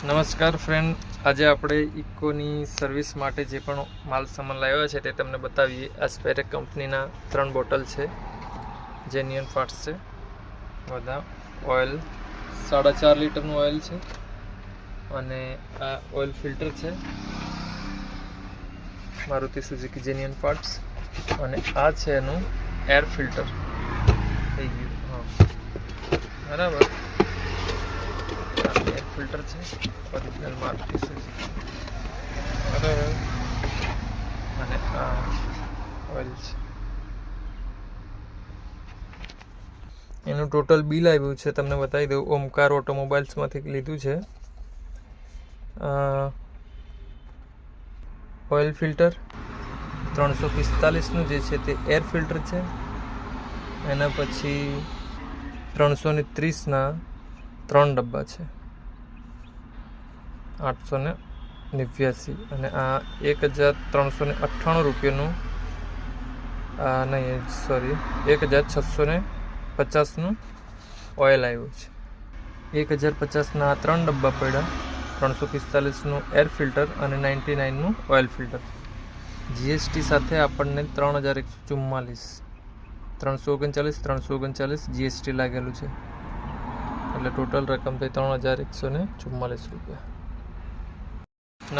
નમસ્કાર ફ્રેન્ડ, આજે આપણે ઇકોની સર્વિસ માટે જે પણ માલ સામાન લાવ્યા છે તે તમને બતાવીએ. આ સ્પેરેક કંપનીના 3 બોટલ છે, જેન્યુઅન પાર્ટ્સ છે. બધા ઓઇલ 4.5 લીટરનું ઓઇલ છે અને આ ઓઇલ ફિલ્ટર છે, મારુતિ સુઝુકી જેન્યુઅન પાર્ટ્સ. અને આ છે એનું એર ફિલ્ટર થઈ ગયું. હા, બરાબર. એર ફિલ્ટર છે, ઓરિજિનલ મારુતિ સુઝુકી, બરાબર. અને આ ઓઇલ છે. એનું ટોટલ બિલ આવ્યું છે, તમને બતાવી દઉં. ઓમકાર ઓટોમોબાઈલ્સમાંથી લીધું છે. ઓઇલ ફિલ્ટર 345નું જે છે તે એર ફિલ્ટર છે. એના પછી 330ના 3 ડબ્બા છે, 889. અને આ 1398 રૂપિયાનું, નહીં સોરી, 1650નું ઓઇલ આવ્યું છે. 1050ના 3 ડબ્બા પડ્યા, 345નું એર ફિલ્ટર અને 99નું ઓઇલ ફિલ્ટર. જીએસટી સાથે આપણને 339 જીએસટી લાગેલું છે, એટલે ટોટલ રકમ થઈ 3144 રૂપિયા.